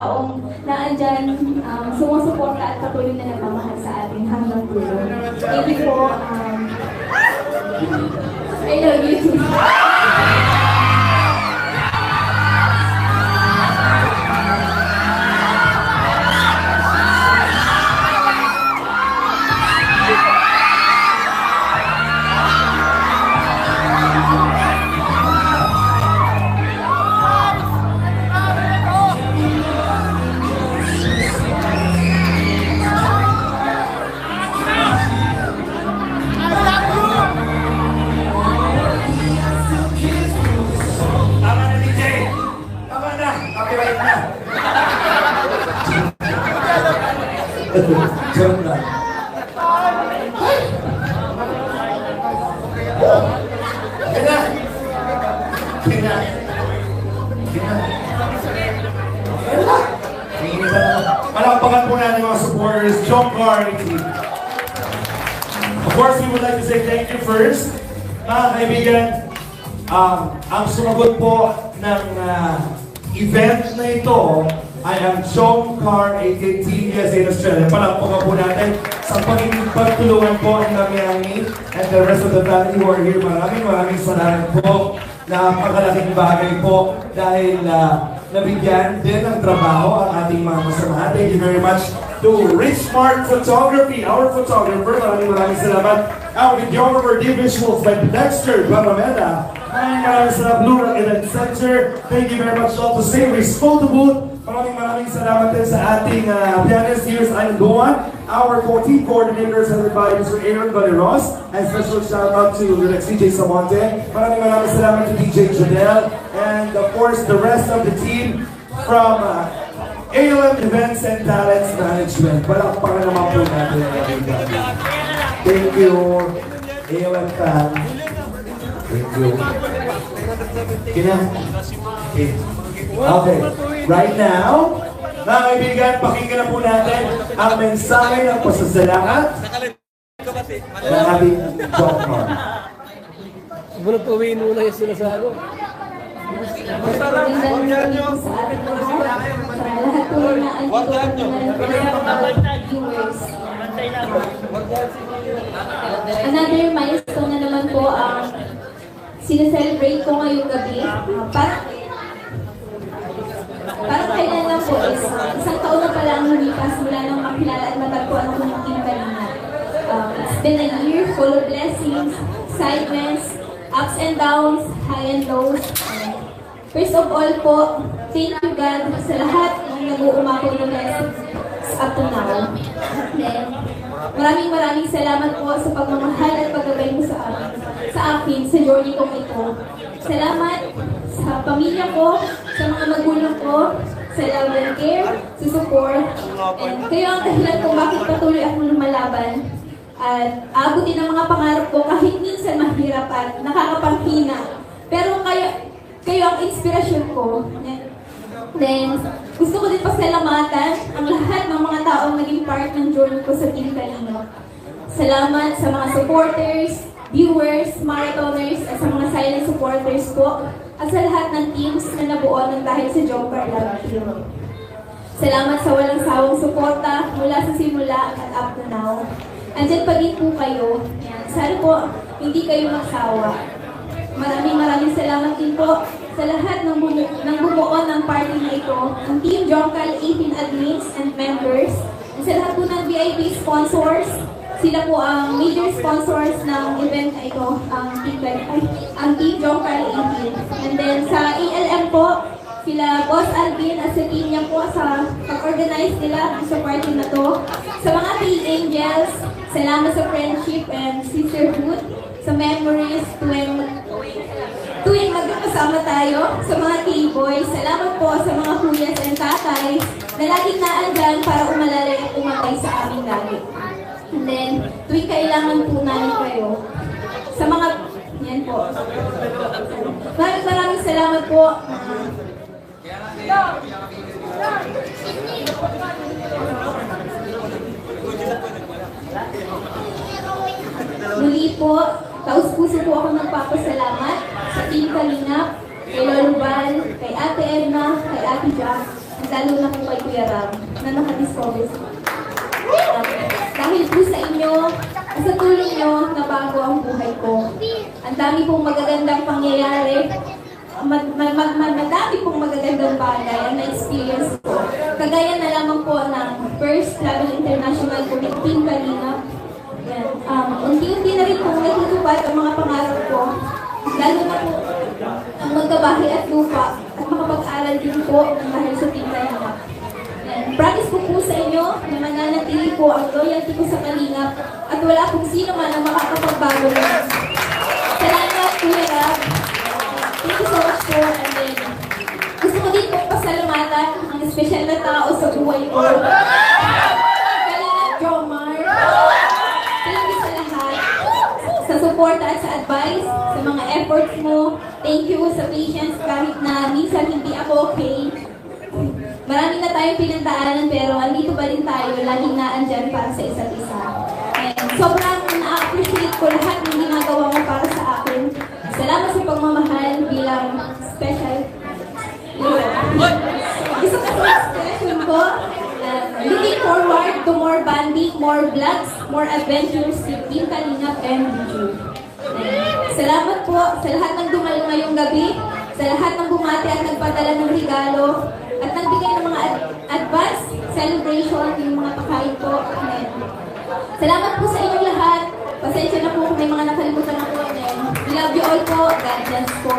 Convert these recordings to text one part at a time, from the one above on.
taong naandyan, sumusuporta at patuloy na nagmamahal sa atin hanggang dulo. Thank you po. I love you too. Joke lang. Kina! Kina! Kina! Malakpakan po natin mga supporters, Jomcar team. Of course, we would like to say thank you first. Mga kaibigan, ang sumagot po ng event na ito I am Jomcar, aka TBS in Australia. Palakpakan po natin sa pagtulungan po ng Miami and the rest of the family who are here. Maraming salamat po. Napakalaking bagay po dahil nabigyan din ng trabaho ang ating mga kasamahan. Thank you very much to Rich Mark Photography, our photographer. Maraming salamat. Our videographer, D-Visuals by Dexter Barrameda. Maraming salamat, Blue Rock Event Center. Thank you very much all to Savory's Photo Booth. Maraming salamat din sa ating pianist here sa Island Goan, our team coordinators headed by Mr. Aaron Valeros, and special shout out to CJ Samonte. Maraming salamat to DJ Janelle, and of course the rest of the team from ALM Events and Talents Management. Palakpakan naman po natin. Thank you, ALM fan. Thank you. Okay, right now, mga kaibigan, pakinggan na po natin ang mensahe ng pasasalamat ng ating Jomcar. Bunot uwiin muna yung sinasago. Another milestone na naman po ang sineselebrate ko ngayong gabi. Parang kailan lang po is isang taon na pala ang lumipas mula nang makilala at matagpuan ako ng Team Kalinga. It's been a year full of blessings, excitements, ups and downs, high and lows. First of all po, thank you God sa lahat ng nag-uumako ng blessings up to now. Then, maraming salamat po sa pagmamahal at paggabay mo sa akin sa journey kong ito. Salamat sa pamilya ko, sa mga magulang ko, sa love and care, sa support, and kayo ang dahilan kung bakit patuloy akong lumalaban at abutin ang mga pangarap ko kahit minsan mahirap at nakakapanghina. Pero kayo ang inspirasyon ko. Then, gusto ko din pasalamatan ang lahat ng mga taong naging part ng journey ko sa Team Kalinga. Salamat sa mga supporters, viewers, marathoners, at sa mga silent supporters ko, at sa lahat ng teams na nabuo ng dahil sa Jomcar Love Team. Salamat sa walang sawang suporta mula sa simula at up to now. Andyan pa din po kayo. Yan. Sana po hindi kayo magsawa. Maraming salamat din po sa lahat ng bumuo ng party na ito, ang Team Jomcar 18 admins and members, at sa lahat po ng VIP sponsors. Sila po ang major sponsors ng event na ito, ang Team Jomcar 18. And then sa ALM po, sila Boss Alvin at sa team niya po sa pag-organize nila sa party na to. Sa mga K-Angels, salamat sa friendship and sisterhood, sa memories tuwing magkakasama tayo. Sa mga K-Boys, salamat po sa mga kuyas and tatay na laging naandyan para umalalay at umabay sa aming lagi. And then, tuwing kailangan po namin kayo, sa mga, yan po. Maraming salamat po. Muli po, taus-puso po ako nagpapasalamat sa Team Kalinga, kay Lolo Val, kay Ate Edna, kay Ate Jack, at lalo na po kay Kuya Ram, na nakadiscover sa dahil po sa inyo, sa tulong nyo, nabago ang buhay ko. Ang dami pong magagandang pangyayari, madami pong magagandang bagay ang na-experience ko. Kagaya na lamang po ng First Travel International po ng Team Kalingap. Unti-unti na rin pong natutupad ang mga pangarap ko. Lalo na po ang magkabahay at lupa at makapag-aral din po dahil sa Team Kalingap. Promise ko po sa inyo na mananatili po ang loyalty ko sa Kalingap at wala pong sino man ang makakapagbago lang. Salamat, Kuya Rab. Thank you so much po. And then, gusto ko din pong pasalamatan ang espesyal na tao sa buhay ko. Kalingap Jomar. Thank you sa lahat. Sa support at sa advice, sa mga efforts mo. Thank you sa patience kahit na minsan hindi ako okay. Marami na tayong pinagdaanan pero andito pa rin tayo, laging naandyan para sa isa't isa. And sobrang na-appreciate ko lahat ng ginagawa mo para sa akin. Salamat sa pagmamahal bilang special. Gusto ko sa expression ko, looking forward to more banding, more vlogs, more adventures with Team Kalingap and Biju. Salamat po sa lahat ng dumalo ngayong gabi, sa lahat ng bumati at nagpadala ng regalo, at nagbigay ng mga advance celebration, yung mga pakain po. Amen. Salamat po sa inyong lahat. Pasensya na po kung may mga nakalimutan ako. We love you all po. God bless po.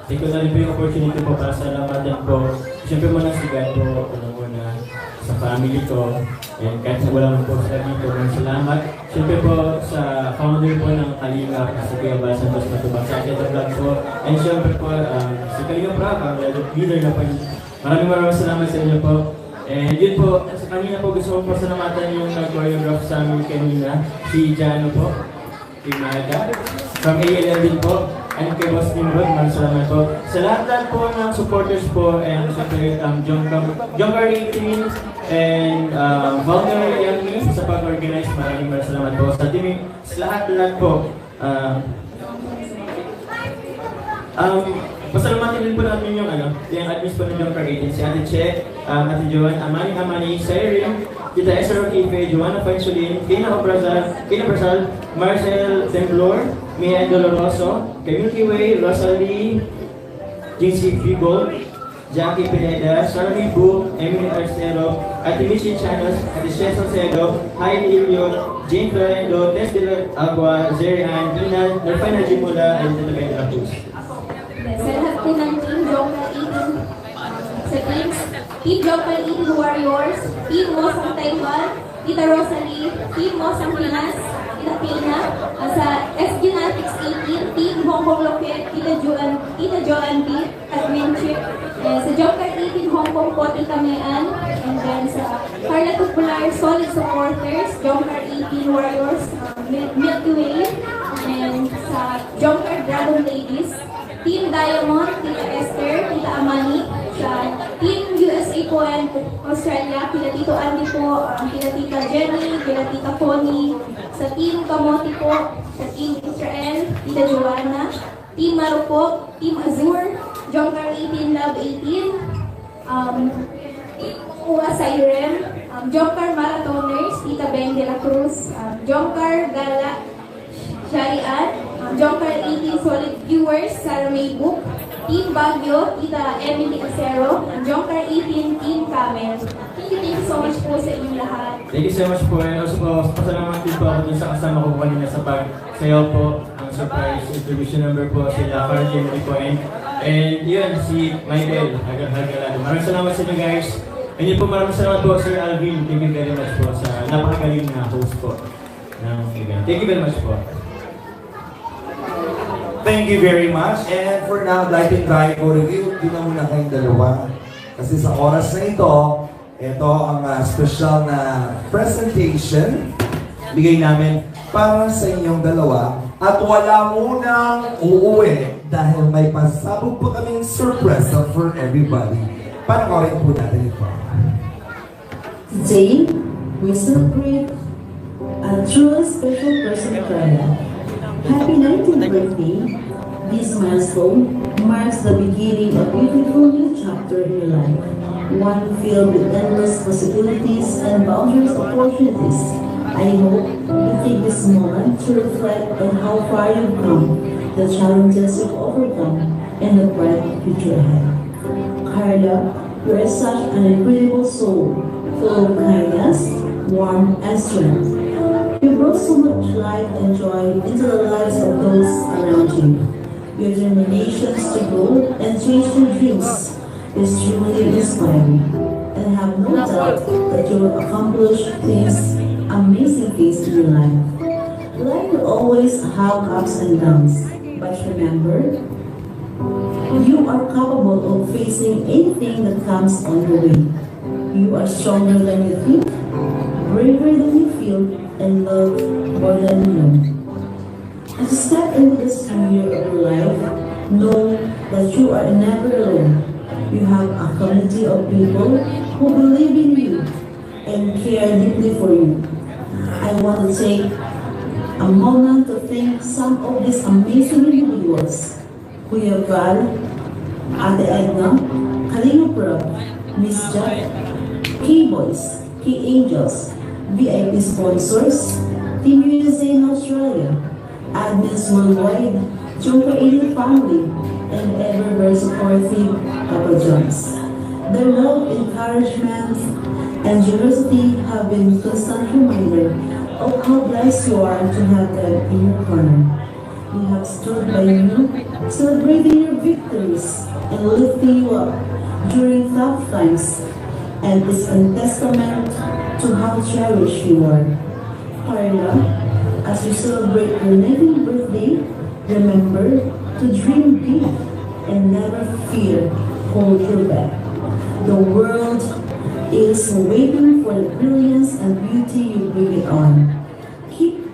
Take ko na rin po yung opportunity po para salamatan po. Siyempre muna si God po, unang-una sa family ko. And kahit na wala mo po sila dito, salamat. Siyempre po sa founder po ng Kalingap, si Kuya Bal Santos Matubang sa akin vlog po. And siyempre po, si Kalingap Rock, ang leader na po. Maraming salamat sa inyo po. And yun po, sa kanina po gusto ko po salamatan yung nag-choreograph sa amin kanina, si Jano po, kay Maga, from ALL din po. And kay Boss Nimrod, maraming salamat po. Sa lahat po ng supporters po, and siyempre Jongkar 18 and Volner Yangmi sa pag-organize, maraming salamat po. Sa team, sa lahat po. Pasalamatin din po namin yung admins po ng Jongkar 18, si Ate Che, Ate Joan, Amani, Siren, Tita Esther Okife, Joanna Fansulin, Kina Brasal, Marcel Temblor, Mia Doloroso, kay Milky Way, Rosalie, Jincy Figol, Jackie Pineda, Sarami Bu, Emily Arcero, Ate Michi Chanos, Ate Shes Salcedo, Heidi Ilio, Jane Florendo, Tess de la Agua, Zeri Ann, Ina, Nerfana Jimula, and Tita Bay de la Cruz. Sa lahat po ng Team Jongkar 18, sa Team Jongkar 18 Warriors, Team Mosang Taiwan, Tita Rosalie, Team Mosang Pinas, Tita Pina, sa SG Natics 18, Team Hong Kong Loket, Tita Joan B, at Menchip, sa Jongkar 18 Hong Kong po, Tita Mayan, and then sa Carla Tupular, Solid Supporters, Jongkar 18 Warriors, Milky Way, and sa Jongkar Dragon Ladies, Team Diamond, Tita Esther, Tita Amani, sa Team USA po and Australia, Tita Tito Andy po, Tita Tita Jenny, Tita Tita Connie, sa Team Kamote po, sa Team Israel, Tita Joanna, Team Marupok, Team Azure, Jongkar 18, Love 18, Uwa Siren, Jongkar Marathoners, Tita Ben de la Cruz, Jongkar Gala, Sharian, Jongkar 18 Solid Viewers, Sarah May Book, Team Baguio, Tita Emily Acero, Jongkar 18 Team Camel. Thank you so much po sa inyong lahat. Thank you so much po. And also po, pasalamat din po ako dun sa kasama ko kanina sa pag-sayaw po. Ang surprise introduction number po sila, Carlin Ricoen. And yun, si Michael Hagalado. Maraming salamat sa inyo guys. And yun po, maraming salamat po Sir Alvin. Thank you very much po sa napakagaling na host po ng event. Thank you very much po. Thank you very much. And for now, lighting tayo po review. Di na muna kayong dalawa. Kasi sa oras na ito ang special na presentation bigay namin para sa inyong dalawa. At wala munang uuwi dahil may pasabog pa kaming surpresa for everybody. Panoorin po natin ito. Today, we celebrate a truly special person, Carla. Happy 19th birthday This milestone marks the beginning of a beautiful new chapter in your life, one filled with endless possibilities and boundless opportunities. I hope you take this moment to reflect on how far you've come, the challenges you've overcome, and the bright future ahead. Carla, you are such an incredible soul, full of kindness, warmth, and strength. You brought so much light and joy into the lives of those around you. Your determination to grow and chase your dreams is truly inspiring, and I have no doubt that you will accomplish amazing things in your life. Life will always have ups and downs, but remember, you are capable of facing anything that comes on your way. You are stronger than you think, braver than you feel, and love more than you know. As you step into this new year of your life, know that you are never alone. You have a community of people who believe in you and care deeply for you. I want to take a moment to thank some of these amazing individuals: Kuya Val, Ate Edna, Kalinga Prab, Miss Jack, K-Boys, K-Angels, VIP sponsors, Team USA in Australia, admins worldwide, Joker 80 family, and ever very supportive Papa John's. Their love, encouragement, and generosity have been constant reminder of how blessed you are to have them in your corner. We have stood by you, celebrating your victories and lifting you up during tough times, and is a testament to how cherished you are. Carla, as you celebrate your 19th birthday, remember to dream big and never fear hold your back. The world is waiting for the brilliance and beauty you bring it on. Keep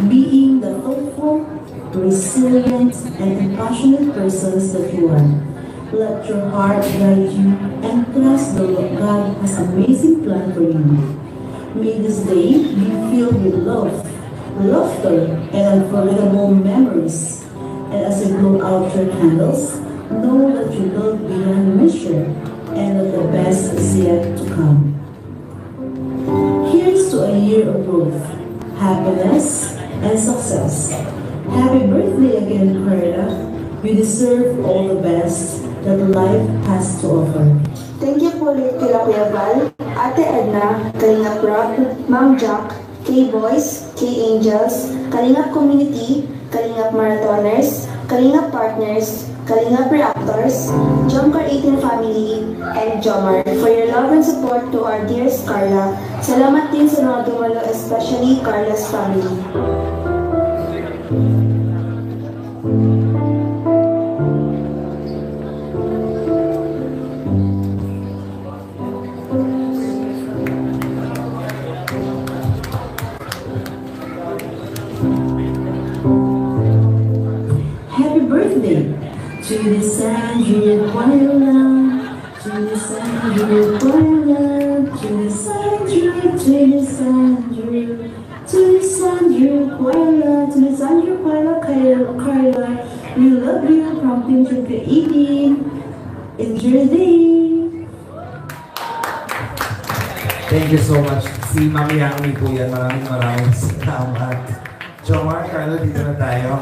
being the hopeful, resilient, and passionate persons that you are. Let your heart guide you and trust that God has an amazing plan for you. May this day be filled with love, laughter, and unforgettable memories. And as you blow out your candles, know that you love beyond measure and that the best is yet to come. Here's to a year of growth, happiness, and success. Happy birthday again, Carla. You deserve all the best that life has to offer. Thank you po ulit kila Kuya Val, Ate Edna, Kalinga Prab, Ma'am Jack, K-Boys, K-Angels, Kalinga Community, Kalinga Marathoners, Kalinga Partners, Kalinga Reactors, Jomcar 18 Family, and Jomar for your love and support to our dearest Carla. Salamat din sa mga dumalo, especially Carla's family. Happy birthday to the Sandra Quayla, to the Sandra Quayla, to the Sandra, to the Sandra, to the Sandra Quayla, to the Sandra Quayla, Carla. We love you from Team Joker 18. Enjoy the day. Thank you so much. Si Mami Yangmi po yan. Maraming salamat. Jomar, Carla, dito na tayo.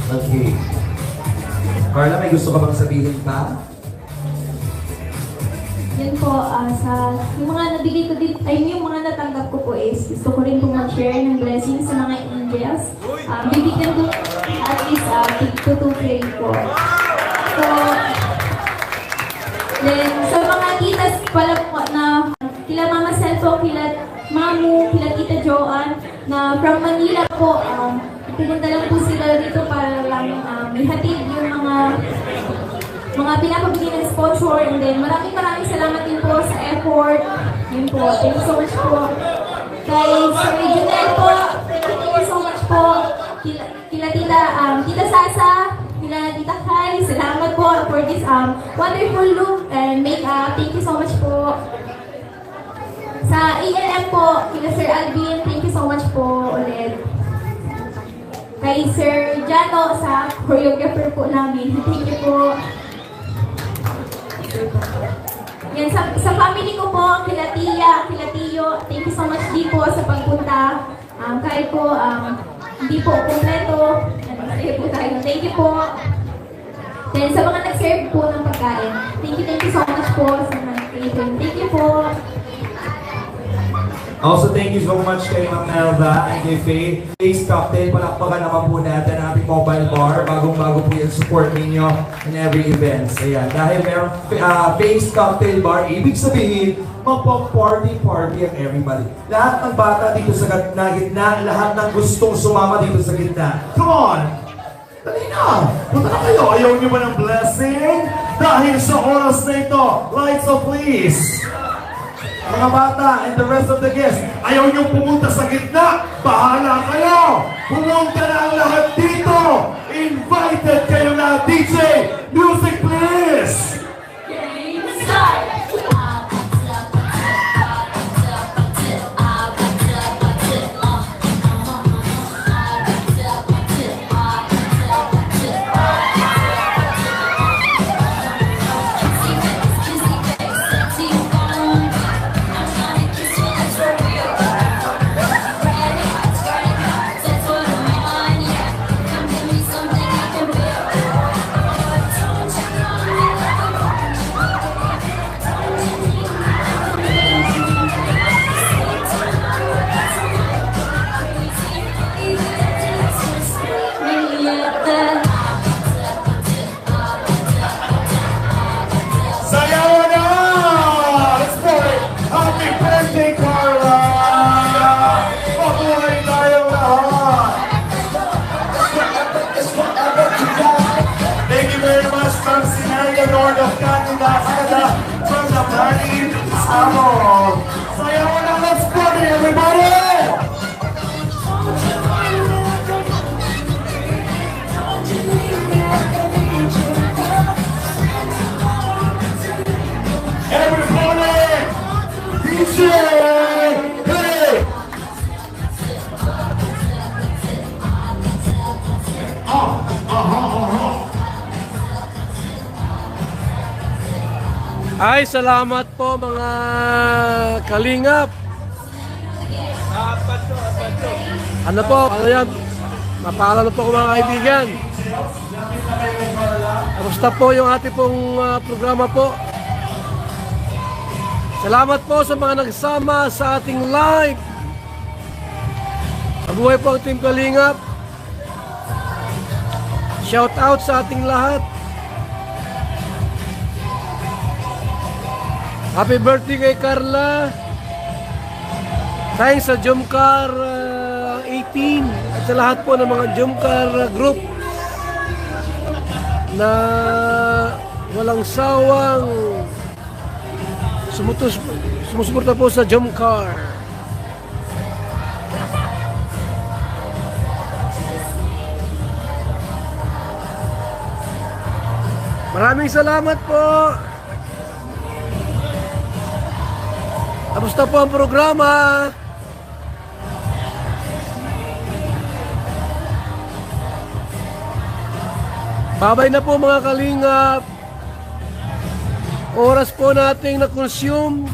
Okay. Carla, may gusto ka bang sabihin pa? Yan po, yung mga nabigay ko din, yung mga natanggap ko po is, gusto ko rin po mag-share ng blessings sa mga angels. Bibigyan ko at least 2-3 po. So, then, sa mga titas pala po na, kila Mama Sel po, kila Mamu, kila Tita Joanne, na from Manila po, pinunta lang po sila dito para lang ihatid yung mga pinapabigay ng sponsor, and then maraming salamat din po sa effort. Yun po, thank you so much po. Kay Sir Junel po, thank you so much po. Kila Tita Sasa, kila Tita Kai, salamat po for this wonderful look and makeup. Thank you so much po. Sa ALM po, kila Sir Alvin, thank you so much po ulit. Kay Sir Jano sa choreographer po namin, thank you po. Yan, sa family ko po, kila Tia, kila Tio, thank you so much di po sa pagpunta. Kahit po, hindi po kompleto, nag-serve po tayo. Thank you po. Then sa mga nag-serve po ng pagkain, thank you so much po sa mga nag-catering. Thank you po. Also, thank you so much kay Ma'am Melba and kay Faye. Face Cocktail, palakpakan naman po natin ang ating mobile bar. Bagong-bago po yung support ninyo in every event. Ayan, dahil merong Face Cocktail Bar, ibig sabihin, magpa-party-party ang everybody. Lahat ng bata dito sa gitna, lahat ng gustong sumama dito sa gitna. Come on! Dali na! Punta na kayo! Ayaw niyo ba ng blessing? Dahil sa oras na ito, lights off please! Mga bata and the rest of the guests, ayaw niyong pumunta sa gitna, bahala kayo! Pumunta na ang lahat dito! Invited kayo na, DJ! Music please! Lord of Canada, from the Planning Sabo. Sayaw na, let's party everybody! Everybody! DJ! Hey! Ay, salamat po mga kalingap. Ano po, ano yan? Mapaalala po ko mga kaibigan. Kamusta po yung ating pong programa po? Salamat po sa mga nagsama sa ating live. Mabuhay po ang Team Kalingap. Shout out sa ating lahat. Happy birthday kay Carla. Thanks sa Jumcar 18 at sa lahat po ng mga Jumcar group na walang sawang sumusuporta po sa Jumcar. Maraming salamat po. Kamusta po ang programa? Babay na po mga kalingap. Oras po nating na-consume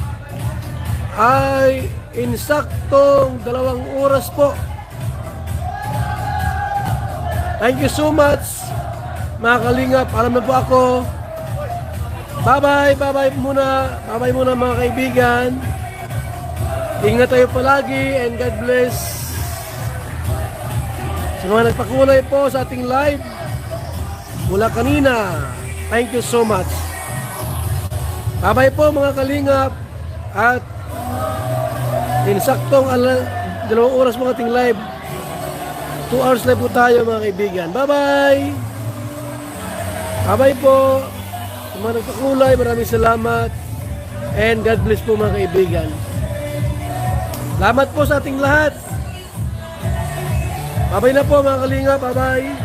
ay insaktong 2 oras po. Thank you so much mga kalingap. Alam na po ako. Bye-bye, bye-bye muna. Bye-bye muna mga kaibigan. Ingat tayo palagi and God bless. Sa mga nagpakulay po sa ating live mula kanina, thank you so much. Bye-bye po mga kalingap. At insaktong 2 oras mga ating live. 2 hours live po tayo mga kaibigan. Bye-bye. Bye-bye po. Sa mga nagpakulay, maraming salamat. And God bless po mga kaibigan. Salamat po sa ating lahat. Bye-bye na po mga kalingap. Bye-bye.